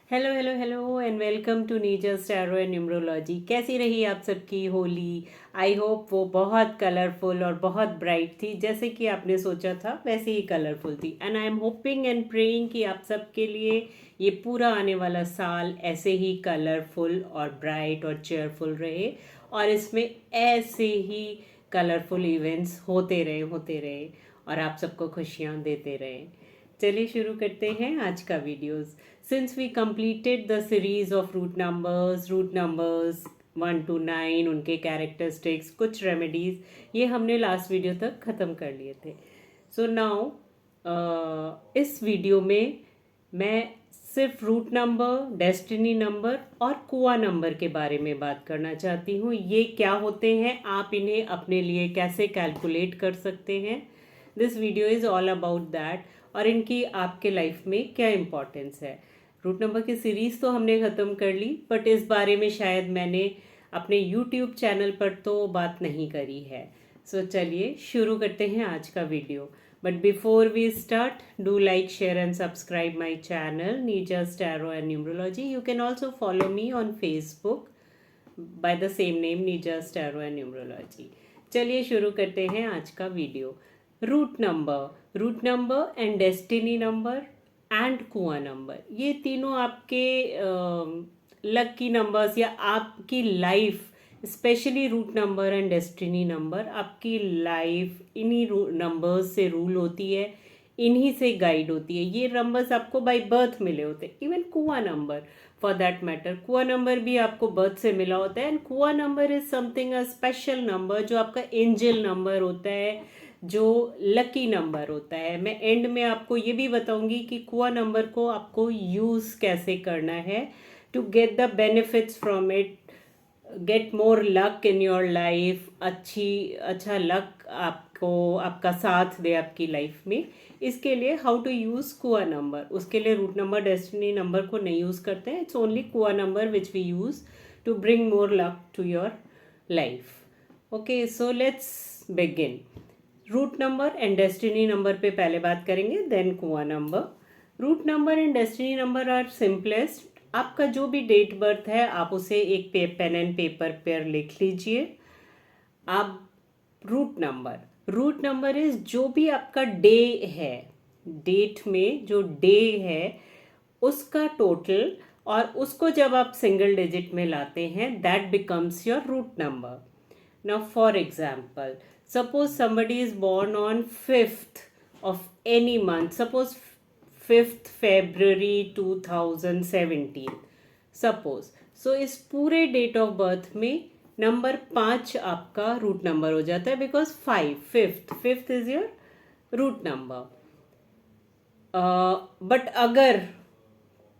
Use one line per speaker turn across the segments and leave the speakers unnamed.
Hello hello hello and welcome to Neeja's tarot and numerology. कैसी रही आप सबकी होली? आई होप वो बहुत कलरफुल और बहुत ब्राइट थी, जैसे कि आपने सोचा था वैसे ही कलरफुल थी। And I am hoping and praying कि आप सबके लिए ये पूरा आने वाला साल ऐसे ही कलरफुल और ब्राइट और चेयरफुल रहे, और इसमें ऐसे ही कलरफुल इवेंट्स होते रहे और आप सबको खुशियाँ देते रहे। चलिए शुरू करते हैं आज का videos. Since we completed the series of root numbers 1 to 9, उनके कैरेक्टरिस्टिक्स, कुछ रेमेडीज, ये हमने लास्ट वीडियो तक ख़त्म कर लिए थे। सो नाउ इस वीडियो में मैं सिर्फ रूट नंबर, डेस्टिनी नंबर और कुआ नंबर के बारे में बात करना चाहती हूँ। ये क्या होते हैं, आप इन्हें अपने लिए कैसे कैलकुलेट कर सकते हैं। This video is all about that, और इनकी आपके लाइफ में क्या इम्पोर्टेंस है। रूट नंबर की सीरीज़ तो हमने ख़त्म कर ली, बट इस बारे में शायद मैंने अपने यूट्यूब चैनल पर तो बात नहीं करी है। सो चलिए शुरू करते हैं आज का video. But before we start, do like, share and subscribe my channel Neeja's tarot and numerology. You can also follow me on Facebook by the same name Neeja's tarot and numerology. चलिए शुरू करते हैं आज का video. Root number and destiny number and Kua number, ये तीनों आपके lucky numbers या आपकी life, specially root number and destiny number, आपकी लाइफ इन्हीं नंबर्स से रूल होती है, इन्हीं से गाइड होती है। ये नंबर्स आपको बाय बर्थ मिले होते हैं। इवन कुआ नंबर फॉर दैट मैटर, कुआ नंबर भी आपको बर्थ से मिला होता है। And Kua number is something a special number, जो आपका एंजल नंबर होता है, जो लकी नंबर होता है। मैं एंड में आपको ये भी बताऊंगी कि कुआ नंबर को आपको यूज़ कैसे करना है to get the benefits from it, get more luck in your life. अच्छा लक आपको आपका साथ दे आपकी लाइफ में। इसके लिए how to use Kua number, उसके लिए रूट नंबर, डेस्टिनी नंबर को नहीं यूज़ करते हैं। It's only Kua number which we use to bring more luck to your life. Okay, so let's begin. Root number and destiny number पे पहले बात करेंगे, then Kua number. Root number and destiny number are simplest. आपका जो भी date birth है, आप उसे एक पेन एंड पेपर पर लिख लीजिए। आप रूट नंबर इज जो भी आपका डे है, डेट में जो डे है उसका टोटल, और उसको जब आप सिंगल डिजिट में लाते हैं, that becomes your root number. Now, for example, suppose somebody is born on 5th of any month, suppose 5th February 2017, suppose. So, इस पूरे डेट ऑफ बर्थ में नंबर 5 आपका रूट नंबर हो जाता है, because 5th is your root number. But अगर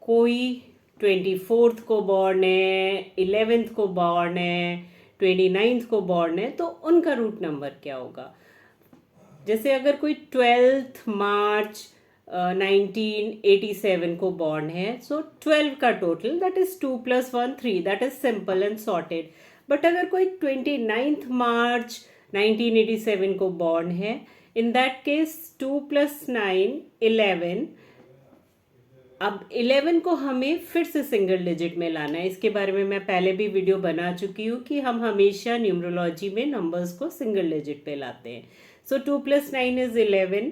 कोई 24th को बॉर्न है, 11th को बॉर्न है, 29th को बॉर्न है, तो उनका रूट नंबर क्या होगा। जैसे अगर कोई 12th मार्च 1987 को बॉर्न है, सो 12 का total that is 2 + 1 3, that is simple and sorted. But अगर कोई 29th मार्च 1987 को बॉर्न है, इन दैट केस 2 + 9 11। अब 11 को हमें फिर से सिंगल डिजिट में लाना है। इसके बारे में मैं पहले भी वीडियो बना चुकी हूँ कि हम हमेशा न्यूमरोलॉजी में नंबर्स को सिंगल डिजिट पे लाते हैं। सो 2 + 9 इज 11।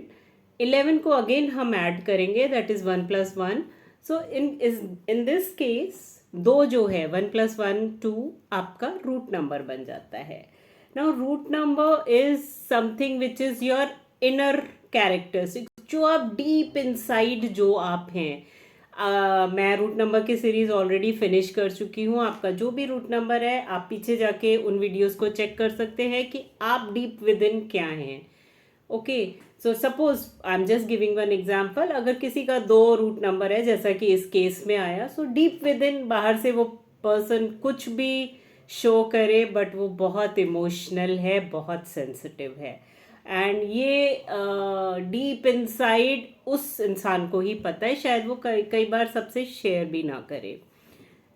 11 को अगेन हम ऐड करेंगे, that is 1 + 1। So in this case दो जो है 1 + 1 2 आपका रूट नंबर बन जाता है। Now root number is something which is your inner characteristic, जो आप डीप इनसाइड जो आप हैं। मैं रूट नंबर की सीरीज ऑलरेडी फिनिश कर चुकी हूँ। आपका जो भी रूट नंबर है, आप पीछे जाके उन वीडियोस को चेक कर सकते हैं कि आप डीप विद इन क्या हैं। Okay, so suppose I am just giving one example. अगर किसी का 2 रूट नंबर है, जैसा कि इस केस में आया, सो डीप विद इन, बाहर से वो पर्सन कुछ भी शो करे, बट वो बहुत इमोशनल है, बहुत सेंसिटिव है। एंड ये डीप इनसाइड उस इंसान को ही पता है, शायद वो कई बार सबसे शेयर भी ना करे,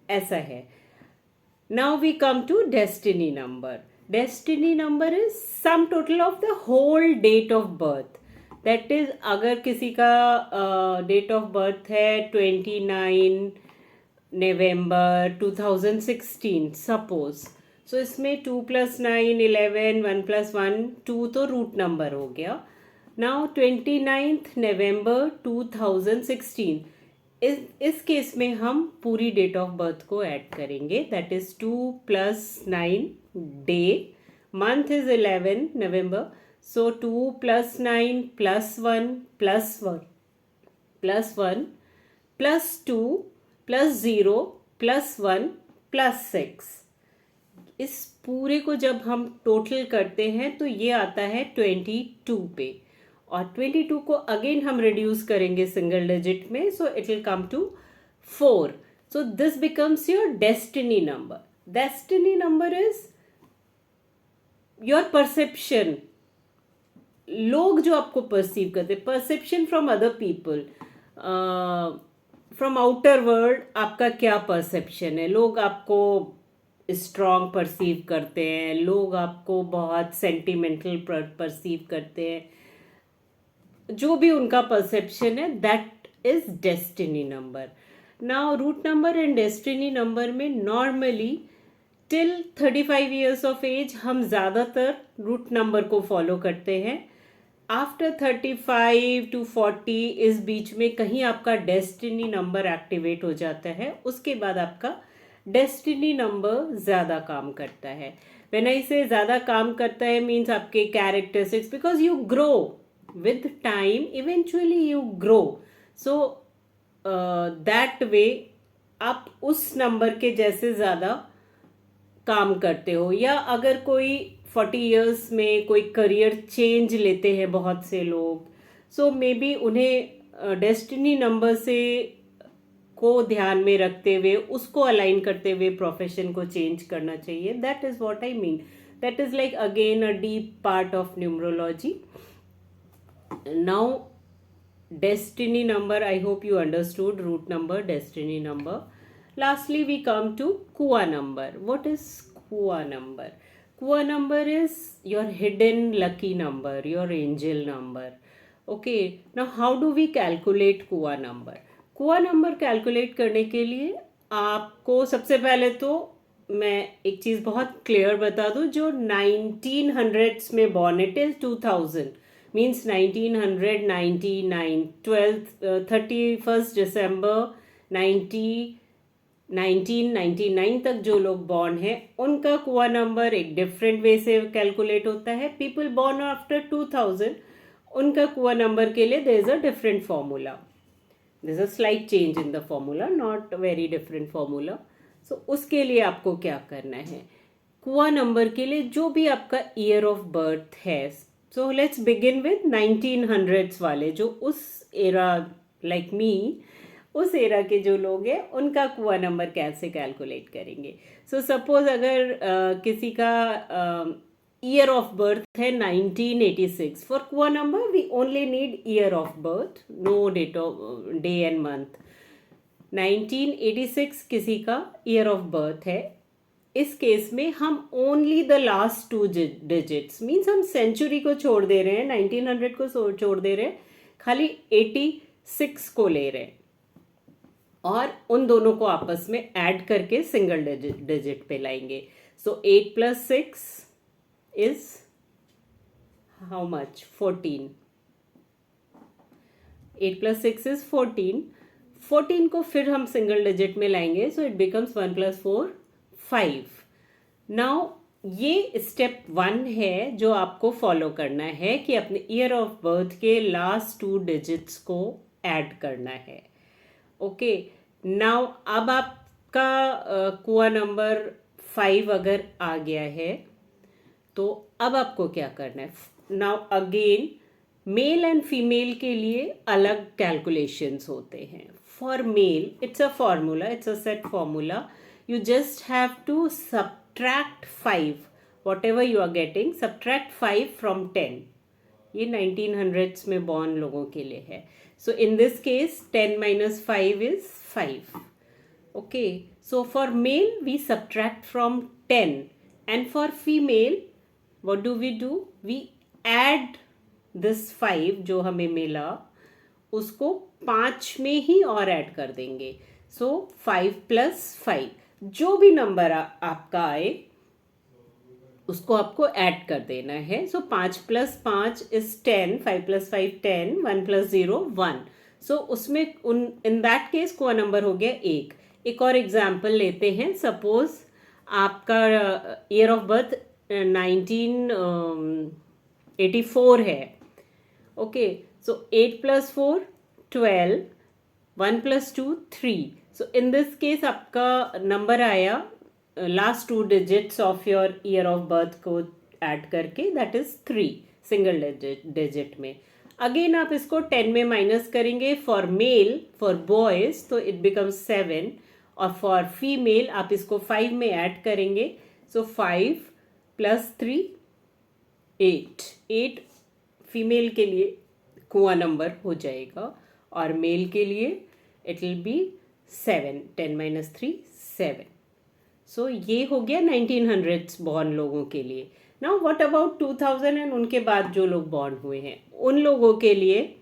ऐसा है। Now we come to destiny number. Destiny number is sum total of the whole date of birth. That is, अगर किसी का डेट ऑफ बर्थ है 29 नवंबर 2016 सपोज। सो इसमें 2 + 9 11, 1 + 1 2 तो रूट नंबर हो गया। नाउ 29 नवंबर 2016, इस केस में हम पूरी डेट ऑफ बर्थ को ऐड करेंगे, that is 2 + 9 day, month is 11 नवंबर, सो 2 + 9 + 1 + 1 + 1 + 2 + 0 + 1 + 6। इस पूरे को जब हम टोटल करते हैं तो ये आता है 22 पे, और 22 को अगेन हम रिड्यूस करेंगे सिंगल डिजिट में, so it will come to 4। So this becomes your destiny number. Destiny number is your perception, लोग जो आपको परसीव करते, perception from other people, from outer world, आपका क्या परसेप्शन है। लोग आपको स्ट्रॉन्ग परसीव करते हैं, लोग आपको बहुत सेंटिमेंटल परसीव करते हैं, जो भी उनका परसेप्शन है, that is destiny number. Now root number and destiny number में normally till 35 years of age हम ज़्यादातर रूट नंबर को फॉलो करते हैं। आफ्टर 35 to 40 इस बीच में कहीं आपका डेस्टिनी नंबर एक्टिवेट हो जाता है, उसके बाद आपका डेस्टिनी नंबर ज़्यादा काम करता है। व्हेन आई से ज़्यादा काम करता है मीन्स आपके characteristics, because you grow with time, eventually you grow, so that way आप उस नंबर के जैसे ज़्यादा काम करते हो। या अगर कोई 40 इयर्स में कोई करियर चेंज लेते हैं बहुत से लोग, सो मे बी उन्हें डेस्टिनी नंबर से को ध्यान में रखते हुए, उसको अलाइन करते हुए प्रोफेशन को चेंज करना चाहिए। That is what I mean, that is like again a deep part of numerology. Now destiny number, I hope you understood root number, destiny number. Lastly we come to Kua number. What is Kua number? Kua number is your hidden lucky number, your angel number. Okay, now how do we calculate Kua number? Kua number calculate करने के लिए आपको सबसे पहले तो मैं एक चीज़ बहुत क्लियर बता दूँ, जो 1900s में बॉर्न है टिल 2000 मीन्स 1999, 31st December 1999 तक जो लोग बॉर्न हैं उनका कुआ नंबर एक डिफरेंट वे से कैलकुलेट होता है। पीपल बॉर्न आफ्टर 2000, उनका कुआ नंबर के लिए there is a different formula, there is a slight change in the formula, not very different formula. So उसके लिए आपको क्या करना है, कुआ नंबर के लिए जो भी आपका ईयर ऑफ बर्थ है, सो लेट्स बिगिन विद 1900s वाले, जो उस एरा लाइक मी, उस एरा के जो लोग हैं उनका कुआ नंबर कैसे कैलकुलेट करेंगे। सो सपोज अगर किसी का ईयर ऑफ बर्थ है 1986, for kua number we only need year of birth, no date of day and month. 1986 किसी का ईयर ऑफ बर्थ है, इस केस में हम only the last 2 digits, means हम सेंचुरी को छोड़ दे रहे हैं, 1900 को छोड़ दे रहे हैं, खाली 86 को ले रहे हैं और उन दोनों को आपस में ऐड करके सिंगल डिजिट पे लाएंगे। सो 8 + 6 इज हाउ मच, 14। 8 + 6 इज 14। 14 को फिर हम सिंगल डिजिट में लाएंगे, सो इट बिकम्स 1 + 4 5। नाउ ये स्टेप 1 है जो आपको फॉलो करना है कि अपने ईयर ऑफ बर्थ के लास्ट 2 डिजिट्स को ऐड करना है। ओके, नाउ अब आपका कुआ नंबर 5 अगर आ गया है तो अब आपको क्या करना है। Now again male and female के लिए अलग कैलकुलेशंस होते हैं। For male it's a formula, it's a set formula, you just have to subtract 5, whatever you are getting, subtract 5 from 10। ये 1900s में बॉर्न लोगों के लिए है। So in this case 10 - 5 is 5। Okay, so for male we subtract from 10 and for female what do? We add this 5 जो हमें मिला उसको 5 में ही और ऐड कर देंगे। सो 5+5 जो भी नंबर आपका आए उसको आपको ऐड कर देना है. सो 5+5 इज 10, 5+5 10, 1+0 1. सो उसमें इन दैट केस कोआ नंबर हो गया एक और एग्जाम्पल लेते हैं. सपोज आपका ईयर ऑफ बर्थ 1984 है. Okay, so 8+4 12, 1+2 3. So in this case आपका नंबर आया last 2 digits of your year of birth को ऐड करके, दैट इज 3 सिंगल डिजिट में. अगेन आप इसको 10 में माइनस करेंगे. फॉर मेल, फॉर बॉयज तो इट बिकम्स 7, और फॉर फीमेल आप इसको 5 में ऐड करेंगे. सो 5+3 8 फीमेल के लिए कुआं नंबर हो जाएगा, और मेल के लिए इट विल बी 7. 10 - 3 7. सो ये हो गया 1900s बॉर्न लोगों के लिए. नाउ व्हाट अबाउट 2000 एंड उनके बाद जो लोग बॉर्न हुए हैं उन लोगों के लिए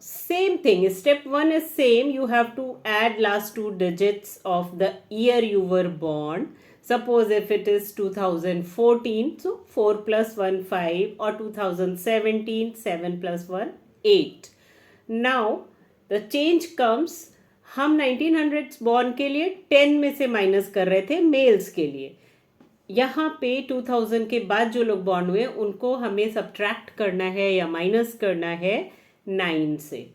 same thing. Step 1 is same. You have to add last 2 digits of the year you were born. Suppose if it is 2014, so 4 + 1 5, or 2017 7 + 1 8. Now the change comes. हम 1900s बॉर्न के लिए 10 में से माइनस कर रहे थे मेल्स के लिए. यहाँ पे 2000 के बाद जो लोग बॉर्न हुए उनको हमें सब्ट्रैक्ट करना है या माइनस करना है 9 से.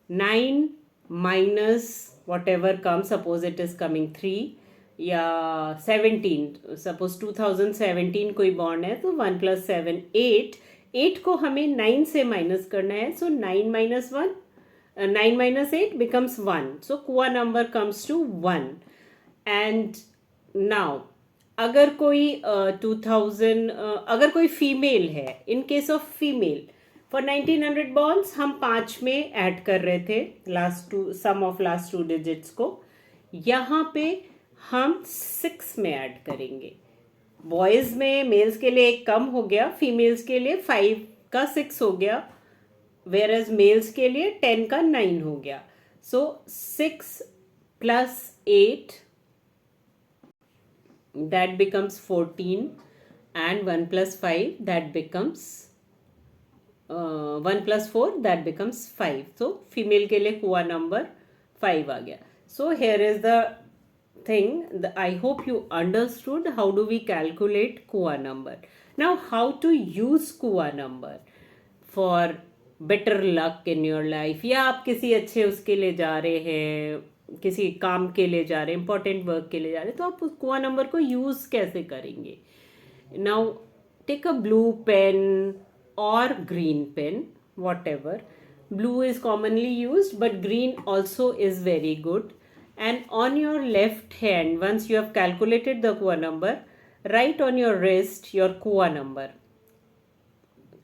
9 minus what ever come, suppose it is coming 3 या 17. सपोज 2017 कोई बॉर्न है तो 1 + 7 8. 8 को हमें 9 से माइनस करना है. सो 9 - 8 becomes 1. So कुआ number comes to 1. And now अगर कोई 2000 अगर कोई फीमेल है, in case of female for 1900 borns हम 5 में ऐड कर रहे थे सम ऑफ लास्ट 2 डिजिट्स को. यहाँ पे हम 6 में ऐड करेंगे. बॉयज में मेल्स के लिए 1 कम हो गया, फीमेल्स के लिए 5 का 6 हो गया, वेयर एज मेल्स के लिए 10 का 9 हो गया. सो 6 + 8 that becomes 14, and 1 + 5 that becomes 1 + 4 that becomes 5. So female के लिए कुआ नंबर 5 आ गया. So here is the thing. I hope you understood how do we calculate कुआ number. Now how to use कुआ number for better luck in your life, या आप किसी अच्छे उसके लिए जा रहे हैं, किसी काम के लिए जा रहे हैं, इंपॉर्टेंट वर्क के लिए जा रहे हैं, तो आप उस कुआ नंबर को यूज़ कैसे करेंगे. Now take a blue pen और green pen, whatever. Blue is commonly use but green also is very good. And on your left hand, once you have calculated the Kua number, write on your wrist your Kua number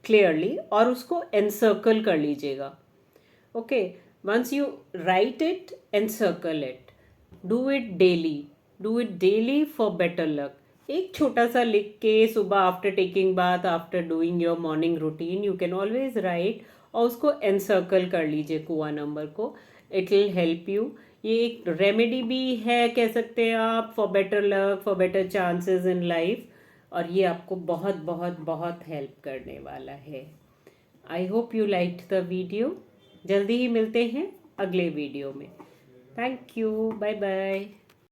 clearly, और उसको encircle कर लीजिएगा. Okay, once you write it, encircle it. Do it daily for better luck. एक छोटा सा लिख के सुबह after taking bath, after doing your morning routine, you can always right, और उसको एनसर्कल कर लीजिए कुआ नंबर को. It will help you. ये एक रेमेडी भी है कह सकते हैं आप, for better luck, for better chances in life, और ये आपको बहुत बहुत बहुत हेल्प करने वाला है. I hope you liked the video. जल्दी ही मिलते हैं अगले वीडियो में. Thank you. Bye bye.